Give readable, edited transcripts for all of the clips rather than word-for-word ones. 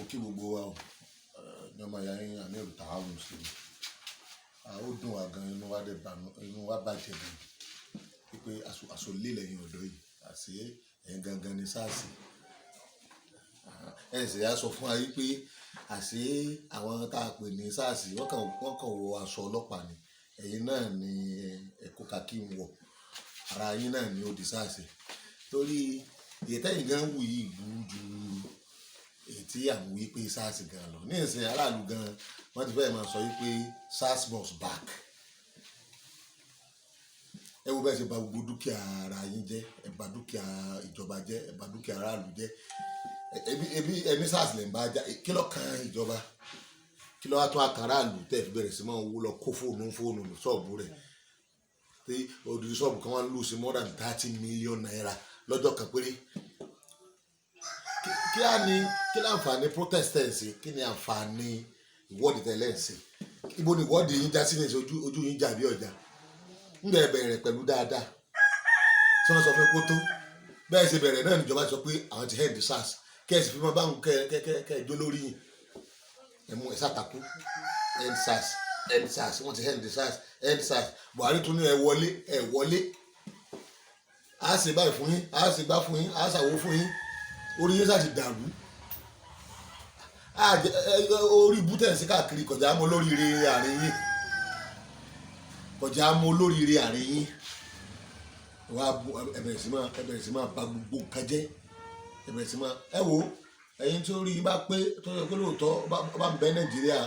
kí gbogbo wa ní ọmọ ìyá yín àmì ìrùtà àwọn mùsùlùmí ó dùn wá gan inú wa bàjẹ́ gan wípé àsọlé lẹ́yìn ọ̀dọ́ yìí àti ẹ̀yìn gangan ní SARS ẹ̀sẹ̀ yà sọ fún wa wípé àṣé àwọn tá a pè ní SARS wọ́n kàn wọ aṣọ ọlọ́pàá ni ẹ̀yin náà ni ẹ̀kọ́ kakí ń wọ̀ ara yín náà ni ó di SARS torí èyí tẹ́yìn gan wù yìí burú ju èyí tí àwọn wípé SARS gan lọ ní ìsìn aráàlú gan wọ́n ti fẹ́ẹ̀ máa sọ wípé SARS must back ẹ wo bẹ́ẹ̀ ṣe bà gbogbo dúkìá ara yín jẹ́ ẹ bà dúkìá ìjọba jẹ́ ẹ bà dúkìá aráàlú jẹ́ ẹbí SARS lè ń bá jà kí ló kan ìjọba kí ló wá tún àkàrà àlù tẹ́ fi bẹ̀rẹ̀ sí máa wó lọ kó fóònù ṣọ́ọ̀bù rẹ̀ tí odidi ṣọ́ọ̀bù kan wá ń lù sí more than 30 million naira lọ́jọ́ kan péré kí ni àǹfààní protest ẹ̀ ń ṣe kí ni àǹfààní ìwọ́de tẹ̀lé ń ṣe ibo ni ìwọ́de yín já sí ní ojú yín jà bí ọjà ń bẹ̀rẹ̀ pẹ̀lú dáadáa tí wọ́n sọ fún kó tó bẹ́ẹ̀ ṣe bẹ̀rẹ̀ náà níjọba sọ pé àwọn ti head SARS kẹ́ẹ̀sì fi máa bá wọn kẹ́ẹ̀jọ́ lórí yìí ẹ̀mú ẹ̀sà takú end SARS wọ́n ti head SARS Buhari tún ní ẹ wọlé a ṣe báyìí fún yín a ṣe gbá fún yín a ṣàwó fún yín orí yín ṣáà ti dàrú orí bútẹ̀ sí káàkiri kọjá mọ́ lóríire àárín yín wá ẹbẹ̀rẹ̀ sí máa bà gbogbo nǹkan jẹ́ ẹbẹ̀rẹ̀ sí máa ẹ wo ẹ̀yin tí ó rí bá pé tó yẹ pé lóòótọ́ bá ń bẹ Nàìjíríà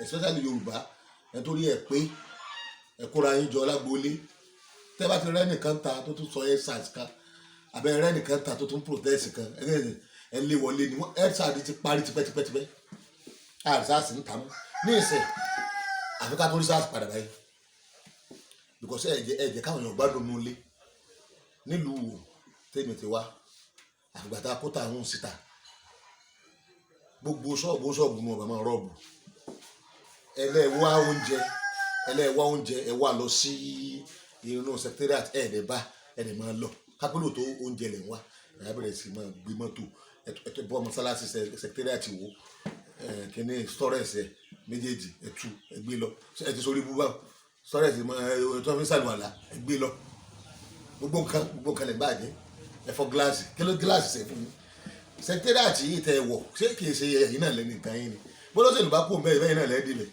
especially Yorùbá ẹ tó rí ẹ pé ẹ kóra yín jọ lágbóolé tẹ́ bá ti rẹ́ nìkan ta tó tún sọ ẹ SARS kan àbẹ rẹ́ nìkan ta tó tún protest kan ẹ lé wọlé ni ẹ SARS ti parí tipẹ́tipẹ́ SARS ń ta mọ́ ní ìsìn àfi ká tó rí SARS padà báyìí because ẹ̀jẹ̀ káwọn èèyàn gbádùn nulẹ̀ nílùú tèmi ti wá àgbàtà kóta àwọn síta gbogbo ṣọ́ọ̀bù ní ọba máa rọ́ọ̀bù ẹlẹ́wà oúnjẹ ẹ wá lọ sí inú secretariat ẹ̀ẹ́dẹ̀ máa lọ kápẹ́lò tó oúnjẹ lẹ̀ ń wá ẹ̀yà bẹ̀rẹ̀ sí máa gbé mọ́tò ẹ̀tọ́ bọ́ mọ́sálásí secretariat wo kíní storage ẹ̀ méjèèjì ẹ̀tú ẹ̀gbé lọ ẹ̀ ti sórí búbá storage mọ́ ẹ̀ tó fi sàlùwàlà ẹ̀gbé lọ gbogbo nǹkan lè bàjẹ́ ẹ̀fọ́ gíláàsì kí ló gíláàsì ṣe fún mi secretariat yìí tẹ wọ̀ ṣé kì í ṣe ẹ̀yìn náà lẹ́nu nǹkan yín ni bọ́lá ṣèlú bá kó bẹ́ẹ̀ bẹ́ẹ̀ náà lẹ́ẹ̀dìlẹ̀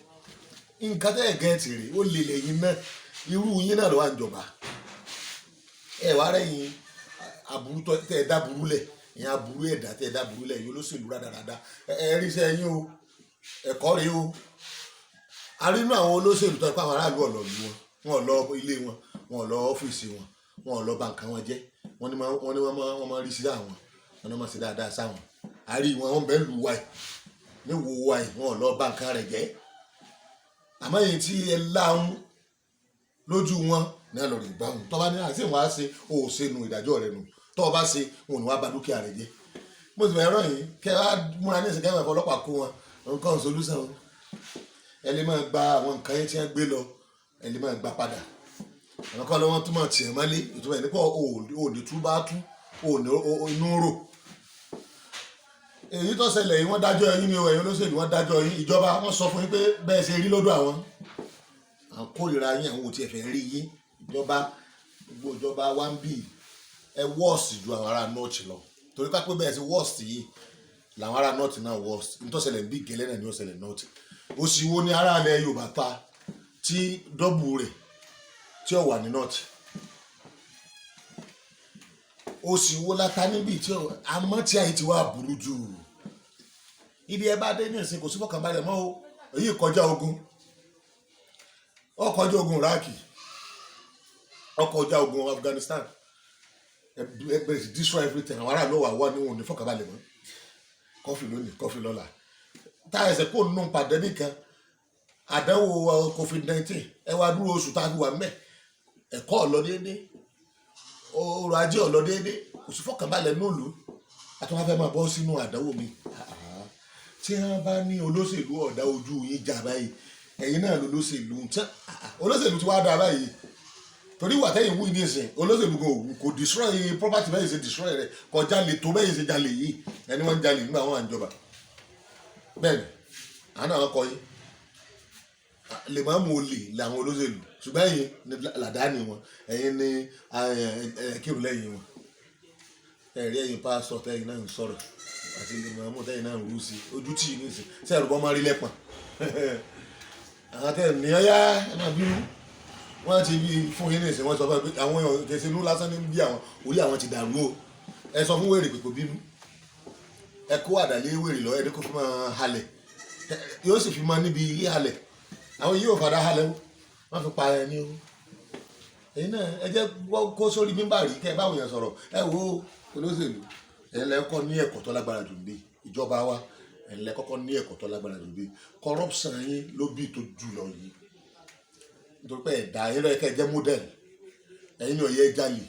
nǹkan tẹ́ ẹ̀ gẹ́ẹ̀tì rè ó lè lẹ́yìn náà irú yín náà ló wà ń jọba ẹ̀ wá rẹ̀yìn aburú tẹ́ ẹ̀ dá burú lẹ̀ ìyẹn aburú ẹ̀dá tẹ́ ẹ̀ dá burú lẹ̀ yìí olóṣèlú rádaràda ẹ̀ rí iṣẹ́ yín o ẹ̀kọ́ rí o arínú àwọn olóṣèlú tó ẹ̀ pé àwọn aráàlú ọ̀lọ́ọ̀lù wọn ò lọ ilé wọn ò lọ ọ́fíìsì wọn ò lọ bà nǹkan wọn jẹ́ wọ́n máa rí sí àwọn wọn máa ṣe dáadáa sáwọn àrí wọn bẹ́ẹ̀ lù wáì ní wo wáì wọn ò lọ bà nǹkan rẹ̀ jẹ́ àmọ́ èyí tí ẹ láhùn lójú wọn náà lọ rí gbáhùn tọ́ba ní àti ìwọ̀n á ṣe ó ṣe nu ìdájọ́ rẹ̀ nù tọ́ba bá ṣe wọn ò ní wá bà dúkìá rẹ̀ jẹ́ mo sì fẹ́ ràn yín kẹ́ wá múra ní ìsìnkẹ́ ìwọ̀n ọlọ́pàá kó wọn nǹkan solúsàn ẹ lè máa gba àwọn nǹkan yẹn tí wọ́n gbé lọ ẹ lè máa gbà padà àwọn kan lọ́wọ́ túmọ̀ tiẹ̀ mọ́lé ìtumọ̀ ẹ̀ nípa òní tú bá tú òní inú rò èyí tó ṣẹlẹ̀ yìí wọ́n dájọ́ yín ni o ẹ̀yin olóṣèlú wọ́n dájọ́ yín ìjọba wọ́n sọ fún yín pé bẹ́ẹ̀ ṣe rí lọ́dọ̀ àwọn kórìíra yín àwọn ò tiẹ̀ fẹ́ rí yín gbogbo ìjọba wa ń bì ẹ wọ́ọ̀sì ju àwọn ará nọ́ọ̀tì lọ torí ká pé bẹ́ẹ̀ ṣe wọ́ọ̀sì yìí làwọn ará nọ́ọ̀tì náà wọ́ọ̀sì nítorí ṣẹlẹ̀ ń bí gẹ́lẹ́ náà ni ó ṣẹlẹ̀ nọ́ọ̀tì òsì wo ni ará ilẹ̀ Yorùbá ta tí dọ́bù rẹ̀ tí ó wà ní nọ́ọ̀tì ó sì wo láta níbi tí àmọ́ tí àyè ti wá burú jù ibi ẹ bá dé ní ìsìn kò sí fọkànbalẹ̀ mọ́ o èyí kọjá ogun Iraki ọkọjá ogun Afghanistan ẹgbẹ́ destroy everything àwọn aráàlú wà níwọ̀n ní fọkànbalẹ̀ mọ́ kọfí lónìí kọfí lọ́la tá ẹsẹ̀ kó nù pandemic kan àdánwò COVID-19 ẹ wá dúró oṣù tá a fi wà mẹ́ ẹ̀kọ́ ọ̀lọ́déédé ọrọ̀ ajé ọ̀lọ́déédé kò sí fọkànbalẹ̀ nílùú àti wọn fẹ́ máa bọ́ sínú àdánwò mi tí wọ́n bá ní olóṣèlú ọ̀dà ojú yín jà báyìí ẹ̀yin náà lolóṣèlú olóṣèlú tí wàá dà báyìí torí wà tẹ́yìn wú ní ìsìn olóṣèlú kò destroy property bẹ́ẹ̀ ṣe destroy rẹ̀ kò jalè tó bẹ́ẹ̀ ṣe jalè yìí ẹni wọ́n jalè nígbà wọn àjọba bẹ́ẹ̀ni àná àwọn kọ yín lè máa mú olè làwọn olóṣèlú ṣùgbọ́n ẹ̀yin ni làdáni wọn ẹ̀yin ni kírun lẹ́yìn wọn ẹ̀rí ẹ̀yin pásítọ̀ tẹ́yìn náà ń sọ̀rọ̀ àti lè máa mú tẹ́yìn náà ń rú sí ojú tí ní ìsìn sẹ́ẹ̀rù bọ́ máa rí lẹ́pọ̀n àwọn tẹ́yìn ní ọyá ẹ máa bínú wọ́n ti bí fún yín ní ìsìn wọ́n sọ fún ẹ pé àwọn èèyàn kẹsì inú lásán ní bí àwọn orí àwọn ti dàrú o ẹ sọ fún wèrè pé kò bínú ẹ kó àdàlé wèrè lọ ẹni kó fi máa halẹ̀ yóò sì fi máa níbi ilé halẹ̀ àwọn yìí ò fàdá halẹ̀ o wọ́n fi pa ẹni o èyí náà ẹ jẹ́ kó sórí mímbà rí kẹ́ ẹ báwo yẹn sọ̀rọ̀ ẹ wo olóṣèlú ẹ lẹ́kọ́ ní ẹ̀kọ́ tó lágbára jù bí ìjọba wa ẹ lẹ́kọ́kọ́ ní ẹ̀kọ́ tó lágbára jù bí corruption yín ló bí tó jù lọ yìí nítorí pé ẹ̀dá yín lọ́yẹ kẹ́ ẹ jẹ́ model ẹ̀yin ní ọ̀yẹ́ jalè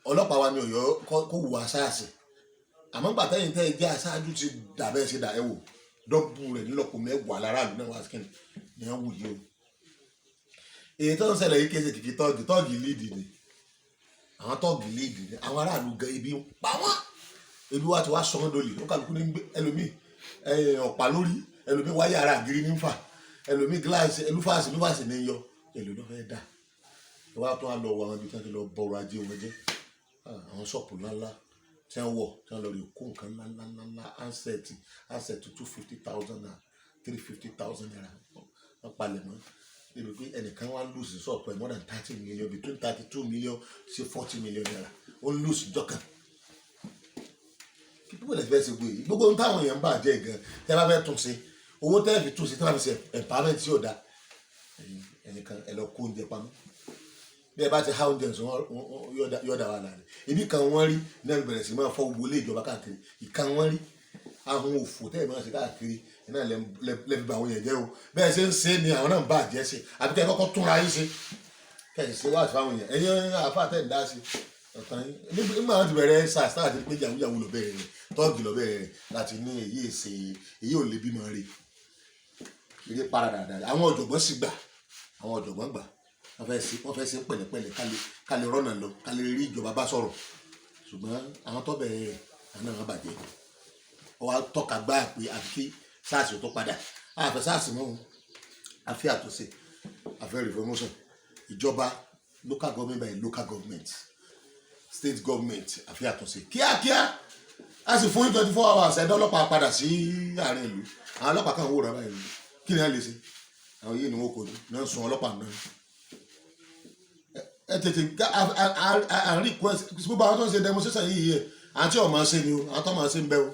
ọlọ́pàá wa ní ọ̀yọ́ kó wù aṣáàṣì àmọ́ gbà tẹ́yìn tẹ́ ẹ jẹ́ aṣáájú ti dà bẹ́ẹ̀ ṣe dà ẹ wò dọ́bù rẹ̀ nílọ́pọ̀ mẹ́wàá láràlú náà wá sí ní wọ́n wù yìí o èyí tó ń ṣẹlẹ̀ yìí kéṣe kìkì tọ́ọ̀gì líìdì ni àwọn tọ́ọ̀gì líìdì ni àwọn aráàlú gan ibi ń pa wọ́n ebi wa ti wá sọ́n dọ́lì ó kàlùkù ní gbé ẹlòmíì ọ̀pá lórí ẹlòmíì wáyé ara àgírí ní fà ẹlòmíì gíláàsì ẹlúfàsì ní yọ èlò ló fẹ́ dà ẹ wá tó wá lọ wọ àwọn ibi tí wọ́n ti lọ bọ̀rọ̀ ajé wọn jẹ́ àwọn ṣọ́ọ̀pù ńláńlá tí wọ́n wọ̀ tí wọ́n lọ rí kó nǹkan ńláńláńlá ansẹ̀tì 250,000 naira 350,000 naira wọ́n palẹ̀ mọ́ ebi pé ẹnìkan wá lùsì ṣọ́ọ̀pù ẹ̀ more than 30 million between 32 million sí 40 million naira ó lùsì jọ́kàn kí pípọ̀ lẹ́sìn fẹ́ ṣe gbé yìí gbogbo ohun táwọn èèyàn ń bà jẹ́ gan tẹ́ bá fẹ́ tún ṣe owó tẹ́ fi tún ṣe tí wọ́n fi ṣe empowerment tí yóò da ẹnìkan ẹ lọ kó oúnjẹ pamọ́ bí ẹ bá ti há oúnjẹ sọ yóò dá wà láàrin ibi kan wọ́n rí náà bẹ̀rẹ̀ sí máa fọ́ gbogbo ilé ìjọba káàkiri ìkan wọ́n rí àwọn òfò tẹ́ ẹ̀ máa ṣe káàkiri iná lẹ́bi bá àwọn yẹn jẹ́ o bẹ́ẹ̀ ṣe ń ṣe ni àwọn náà ń bá àjẹ́ ṣe àbí kẹ́ ẹ kọ́kọ́ túnra yín ṣe kẹ́ ẹ ṣe wá àti fáwọn yẹn ẹ̀yin àfa tẹ̀ ń dá sí ọ̀tàn yín nígbà wọn ti bẹ̀rẹ̀ sars náà àti pé yàwúyàwú lọ bẹ̀rẹ̀ rẹ̀ tọ́ọ̀gì lọ bẹ̀rẹ̀ rẹ̀ láti ní èyí ò lè bímọ rẹ̀ eré para dáadáa àwọn ọ̀jọ̀gbọ́n sì gbà àwọn ọ̀jọ̀gbọ́n gbà wọ́n fẹ́ ṣe pẹ̀lẹ́pẹ̀lẹ́ ká lè rọ́nà lọ ká lè rí ìjọba bá sọ̀rọ̀ ṣùgbọ́n àwọn tó bẹ̀rẹ̀ rẹ̀ àwọn náà bàjẹ́ wọ́n á tọ́ka gbá pé àfi kí sars tó padà àfẹ́ sars mọ́ wọn àfi àtúnṣe àfẹ́ reformation ìjọba local government by local government state government àfi àtúnṣe kíákíá a sì fún 24 hours ẹ̀dá ọlọ́pàá padà sí àárín ìlú àwọn ọlọ́pàá kan wò rẹ̀ báyìí kí ni a lè ṣe àwọn yìí ni wọ́n kojú náà sun ọlọ́pàá náà ẹ tètè à ń request gbogbo àwọn tó ń ṣe demonstration yìí yẹ àwọn tí ò máa ṣe ni o àwọn tó máa ṣe ń bẹ o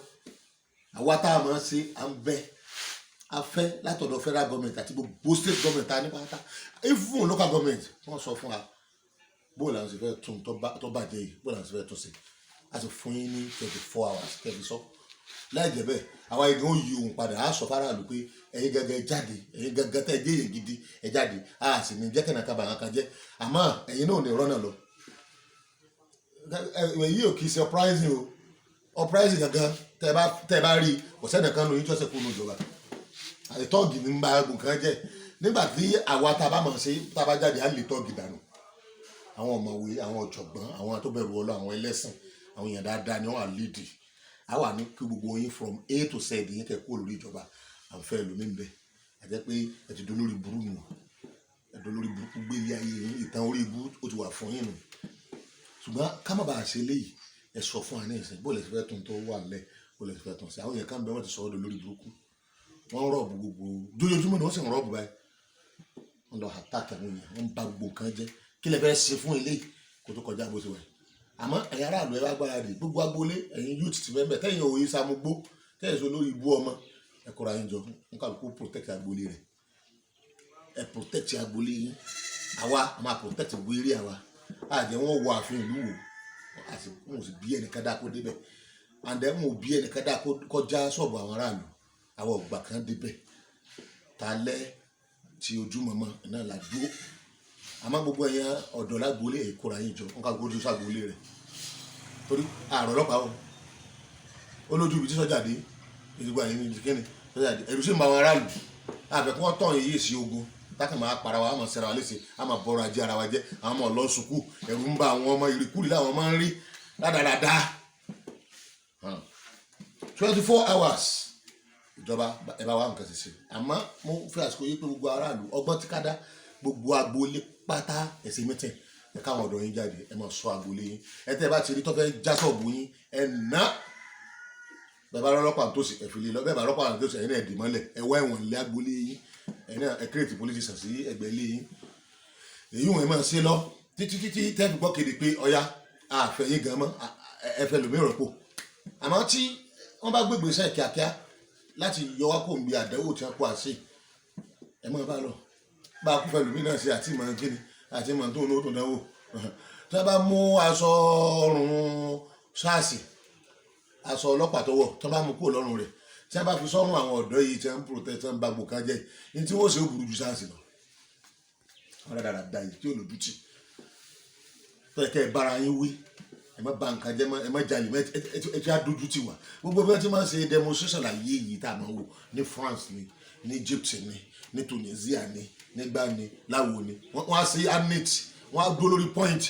àwa tá a máa ṣe à ń bẹ a fẹ́ látọ̀dọ̀ federal government àti gbogbo state government ta ní pátá even local government wọ́n sọ fún wa bó làwọn sì fẹ́ tún tó bàjẹ́ yìí bó làwọn sì fẹ́ tún ṣe a sì fún yín ní 24 hours kẹfì sọ láì jẹ́ bẹ́ẹ̀ àwa igi ó yí ohun padà á sọ fáráàlú pé ẹ̀yin gẹ́gẹ́ jáde ẹ̀yin gẹ́gẹ́ tẹ́ jẹ́ èyàn gidi ẹ jáde a sì ní jẹ́kẹ̀nà kábà kan jẹ́ àmọ́ ẹ̀yin náà ò ní rọ́nà lọ èyí ò kì í ṣe uprising o uprising gangan tẹ́ bá rí ọ̀sẹ̀ nìkan lóyún tó ṣe kú lójọba àìtọ́ọ̀gì ní bá gùn kan jẹ́ nígbà tí àwa tá a bá mọ̀ sí tá a bá jáde á lè tọ́ọ̀gì dànù àwọn ọ̀mọ̀wé àwọn ọ̀jọ̀gbọ́n àwọn tó bẹ̀rù Ọlọ́run àwọn ẹlẹ́sìn àwọn èèyàn dáadáa ni wọ́n á lídìí a wà ní kí gbogbo yín from A to Z yín kẹ́ kúrò lórí ìjọba àǹfẹ́ ẹlòmíín bẹ àjẹ́ pé ẹ ti dolórí burú nù ẹ dolórí burúkú gbé ilé ayé yín ìtàn orí ibú ó ti wà fún yín nù ṣùgbọ́n ká má bàa ṣe léyìí ẹ sọ fún wa ní ìsìn bó lè ti fẹ́ tún tó wà lẹ̀ bó lè ti fẹ́ tún sí àwọn èèyàn kan bẹ wọ́n ti sọ ọ́ dolórí burúkú wọ́n rọ̀bù gbogbo jójoojúmọ́ ni wọ́n sì ń rọ̀bù báyìí wọ́n lọ àtàkì àwọn èèyàn wọ́n ba gbogbo nǹkan jẹ́ kí lè fẹ́ ṣe fún eléyìí kó tó kọjá bó ṣe wà àmọ́ ẹ̀yin aráàlú ẹ bá gbára dì gbogbo agboolé ẹ̀yin youth ti bẹ́ẹ̀ tẹ́yìn òye samugbó tẹ́yìn sọ lórí ibú ọmọ ẹ kóra yín jọ ń kálukú protect agboolé rẹ̀ ẹ protect agboolé yín àwa a máa protect gbogbo eré àwa àjẹ́ wọn wọ ààfin ìlú wò àti wọn ò sì bí ẹnìkan dá kó débẹ̀ àndẹ́ wọn ò bí ẹnìkan dá kọjá ṣọ́ọ̀bù àwọn aráàlú àwọn ọgbà kan débẹ̀ talẹ́ tí ojúmọmọ náà la dúró àmọ́ gbogbo ẹ̀yàn ọ̀dọ́ lágboolé ìkóra yín jọ nǹkan gbójú ságboolé rẹ̀ torí àrùn ọlọ́pàá o ó lójú ibi tí sọ́jà dé ìdìgbò àyè ní ìdíkẹ́ni sọ́jà dé ẹ̀rù sì ń bá wọn aráàlú àbẹ̀kú wọn tọ̀ yìí sí ogun tákà máa para wa àmọ̀ sẹ́ra wa léṣe àmọ̀ bọ́ra ajé ara wa jẹ́ àwọn ọmọ lọ sùkú ẹ̀rù ń bá àwọn ọmọ ìrìkúrì láwọn máa ń rí dáadáa tí 24 hours ìjọba ẹ bá wà nǹkan ṣe ṣe. Àmọ́ mo fi àsìkò yìí pé gbogbo aráàlú ọgbọ́n tí ká dá gbogbo agboolé pátá ẹ̀sìn mítìn ẹ káwọn ọ̀dọ́ yín jáde ẹ máa sọ agboolé yín ẹ tẹ́ ẹ bá ti rí tó fẹ́ já ṣọ́ọ̀bù yín ẹ ná bẹ́ẹ̀ bá rọ́pàá tó sì ẹ̀fìlì lọ bẹ́ẹ̀ bá rọ́pàá tó sì ẹ̀yin náà dì mọ́lẹ̀ ẹ wá ẹ̀wọ̀n ilé agboolé yín ẹ̀yin náà ẹ kírètì police station sí ẹgbẹ́ ilé yín èyí wọn máa ṣe lọ títí tẹ́ẹ̀fì gbọ́ kéde pé ọya àfẹ́ yín gan mọ́ ẹ fẹ́ lómi ìrọ̀pọ̀. Àmọ́ tí wọ́n bá gbé ìgbésẹ̀ kíákíá láti yọ wá kó ń bi àdánwò tí wọ́n kó àṣẹ ẹ mọ́ bá lọ bá a kú fẹ́ lómi náà ṣe àti ìmọ̀ kíni àti ìmọ̀ tó ń lò tó dánwò tí wọ́n bá mú aṣọ ọrùn ṣáàṣì aṣọ ọlọ́pàá tó wọ̀ tí wọ́n bá mú kó lọ́rùn rẹ̀ tí wọ́n bá fi sọ́run àwọn ọ̀dọ́ yìí tí wọ́n ń protest tí wọ́n ń ba gbòkan jẹ́ ní tí wọ́n ṣe ó burú ju ṣáàṣì lọ. Wọ́n dáadáa da yìí tí ò lójú tì tó yẹ kẹ́ ẹ bára yín wí ẹ má ba nǹkan jẹ́ ẹ má jalè ẹ ti adójú tì wá gbogbo bí wọ́n ti máa ń ṣe demonstration láyé yìí tá a máa ń wò ní France ní Egypt ní Tunisia nígbà láwo wọ́n á ṣe anit wọ́n á dúró lórí point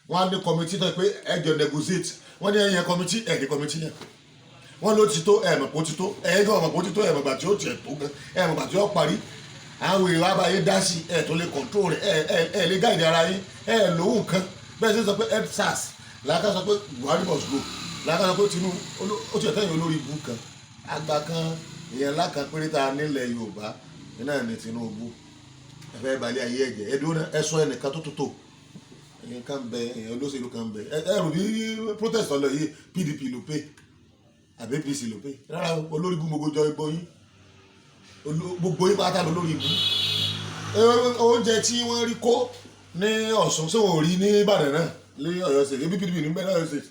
wọ́n á ní committee tó yẹ pé ẹ jọ negotiate wọ́n ní ẹ̀yẹ committee ẹ̀ ní committee yẹn wọ́n ló ti tó ẹ̀ mọ̀ pé ó ti tó ẹ̀ gan mọ̀ pé ó ti tó ẹ̀ mọ̀ gbà tí ó tiẹ̀ tó gan ẹ̀ mọ̀ gbà tí ó parí àwọn èrò àbáyé dá sí ẹ̀ tó lè control rẹ̀ ẹ̀ lè gáìdì ara yín ẹ̀ lówó nǹkan bẹ́ẹ̀ sì sọ pé EndSARS làákà sọ pé Buhari must go làákà sọ pé Tinubu ó ti ẹ̀tẹ́yìn olórí ibú kan àgbà kan èèyàn ńlá kan péré ta nílẹ̀ Yorùbá náà ní Tinubu ẹ fẹ́ balẹ̀ ayé ẹ̀jẹ̀ ẹ dúró ẹ sọ ẹnìkan tó tó ẹ̀yìn kan bẹ ẹ̀yìn olóṣèlú kan bẹ ẹ rò bí protest ọlọ yìí PDP ló pé àbí APC ló pé rárá olórí ibú gbogbo jọ igbó yín gbogbo yín pátá lọ lórí ibú oúnjẹ tí wọ́n rí kó ní Ọ̀ṣun ṣé wọn ò rí ní Ìbàdàn náà ní Ọ̀yọ́ state ebi PDP ní bẹ́ẹ̀ Ọ̀yọ́ state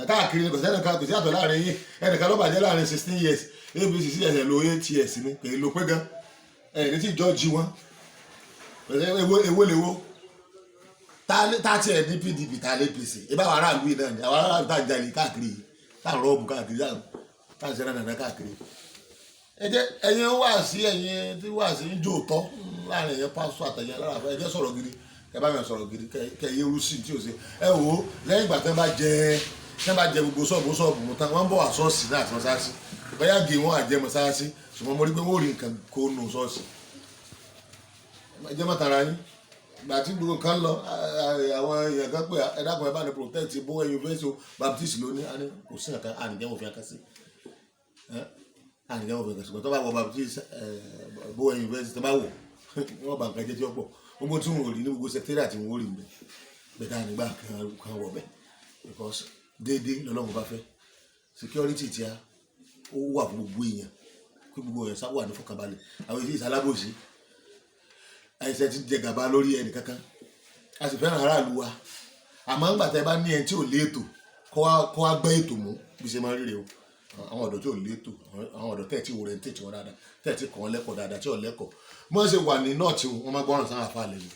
káàkiri kò sí ẹnìkan kò sí àtọ̀ láàrin yín ẹnìkan ló bàjẹ́ láàrin 16 years APC sí ẹsẹ̀ lo 8 years ni kò ló pé gan ẹni tí ìjọ jí wọn ewé lewo tá tiẹ̀ ní PDP tá lé APC ìbá àwọn aráàlú yìí náà ni àwọn aráàlú tá ń jalè káàkiri yìí tá ń rọ́ọ̀bù káàkiri tá ń ṣẹlẹ̀ nàná káàkiri ẹ̀yin wá sí ẹ̀yin tí wá sí ń jò tọ́ láàrin ẹ̀yin pásítọ̀ àtẹ̀yìn alára ẹ jẹ́ sọ̀rọ̀ gidi ẹ bá mi sọ̀rọ̀ gidi kẹ yé rúṣì tí o ṣe ẹ wò ó lẹ́yìn ìgbà tẹ́ bá jẹ gbogbo ṣọ́ọ̀bù mu tán wọ́n ń bọ̀ wá ṣọ́ọ̀ṣì náà àti mọ́ṣáláṣí bóyá gé wọn àjẹ mọ́ṣáláṣí ṣùgbọ́n mo rí pé wọ́n rí nǹkan kó nù ṣọ́ọ̀ṣì ẹ jẹ́ mọ́tara yín ìgbà tí gbogbo kan lọ àwọn èèyàn kan pé ẹ dákun ẹ bá ní protect bó ẹyin fẹsẹ Baptist lóní kò sí nǹkan ànìjẹ́ wọn fi hàn kásì ànìjẹ́ wọn fi hàn kásì tó bá wọ Baptist bó ẹyin fẹsẹ tó bá wọ wọn bá nǹkan jẹ tí ó pọ̀ gbogbo tí wọn ò rí ní gbogbo secretariat tí wọn ò rí ń bẹ bẹ́ẹ̀ nígbà kan wọ bẹ because déédéé lọ́lọ́run bá fẹ́ security tí a ó wà fún gbogbo èèyàn kí gbogbo èèyàn sáwà ní fọkànbalẹ̀ àwọn èyí ìsalábòsí àìsàn ti jẹ gàba lórí ẹnì kankan a sì fẹ́ràn aráàlú wa àmọ́ ńgbà tẹ́ bá ní ẹni tí ò léètò kó wá gbẹ́ ètò mú bí ṣe máa ń ríre o àwọn ọ̀dọ́ tí ò léètò àwọn ọ̀dọ́ tẹ̀ tí wòrẹ́ ń tètè wọn dáadáa tẹ̀ tí kàn wọ́n lẹ́kọ̀ọ́ dáadáa tí ò lẹ́kọ̀ọ́ mọ́ ṣe wà ní nọ́ọ̀tì wọn máa gbọ́ràn sáà fà lẹ́nu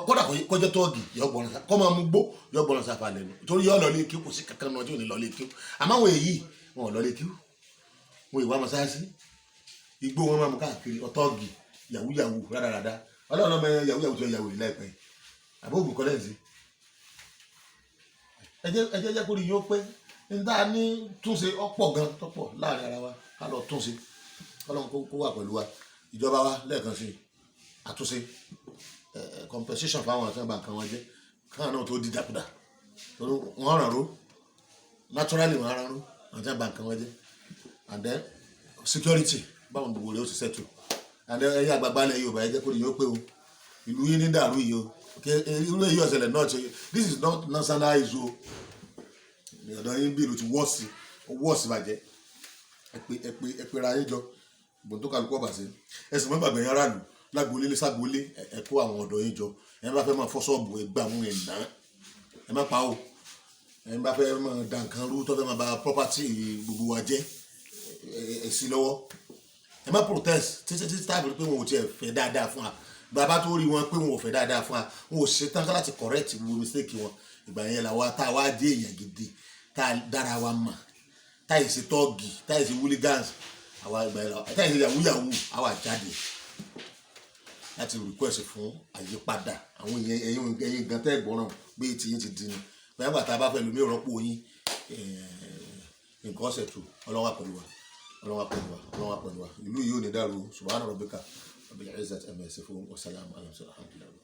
kódà kọjá tọ́ọ̀gì yọ gbọ́ràn sáà kọ́ máa mú gbó yọ gbọ́ràn sáà fà lẹ́nu torí yọ lọ lé kí kò sí kankan náà tí ò ní lọ lé kí àmọ́ àwọn èyí wọn ò lọ lé kí wọn ìwà mọ́sáàsì igbó wọn máa mú káàkiri ọtọ́ọ̀gì yàwúyàwú rádaràda ọlọ́run ọmọ yàwúyàwú tí ó yàwó yìí láìpẹ́ àbó ògùn kọ́lẹ́ǹsì ẹjẹ́ jẹ́ kórìí yóò pé nígbà ní túnṣe ọ̀pọ̀ gan tọ́pọ̀ láàrin ara wa ká lọ túnṣe ọlọ́run kó wà pẹ̀lú wa ìjọba wa lẹ́ẹ̀kan sí àtúnṣe compensation fáwọn àti ẹ̀bà nǹkan wọn jẹ́ káwọn náà tó di dàkúdà wọ́n ràn ró naturally wọ́n ràn ró àti ẹ̀bà nǹkan wọn jẹ́ and then security báwọn gbogbo rẹ̀ ó ti settle and then ẹ̀yin àgbàgbà ilẹ̀ Yorùbá ẹ jẹ́ kórìí yóò pé o ìlú yín ní dàrú yìí o irú èyí ọ̀sẹ̀lẹ̀ náà ṣe this is not national issue ọ̀dọ̀ yín bí ìlú ti wọ́ọ̀sì bàjẹ́ ẹ pé ra yín jọ ìbọn tó kálukú ọ̀bà sí ẹsìn mọ́ gbàgbé yín aráàlú lágboolé lẹ́sàgbólé ẹ kó àwọn ọ̀dọ́ yín jọ ẹ bá fẹ́ máa fọ́ ṣọ́ọ̀bù ẹ gbà mú ẹ nà ẹ má pa o ẹ bá fẹ́ máa dà nǹkan rú tó fẹ́ máa bà property gbogbo wa jẹ́ ẹ sí lọ́wọ́ ẹ má protest títí táàbí pé wọn ò tiẹ̀ fẹ́ dáadáa fún wa bàbá tó rí wọn pé wọn ò fẹ́ dáadáa fún wa wọn ò ṣe tán láti correct gbogbo mistake wọn ìgbà yẹn làwọn tá a wá dé èèyàn gidi tá a dára wa mọ̀ tá a yìí ṣe tọ́ọ̀gì tá a yìí ṣe hooligans àwa ìgbà yẹn tá a yìí ṣe yàwúyàwú àwa jáde láti request fún àyípadà àwọn ẹ̀yin gan tẹ́ gbọ́ràn pé tiyín ti di ni báyìí bàtà bá fẹ́ lómi ìrọ́pò yín nǹkan ọ̀sẹ̀ tù Ọlọ́run wà pẹ̀lú wa Ọlọ́run wà pẹ̀lú wa Ọlọ́run wà pẹ̀lú wa ìlú yìí ò ní dàrú subhana rabbika rabbil izzati amma yasifun wa salamun ala al mursalin.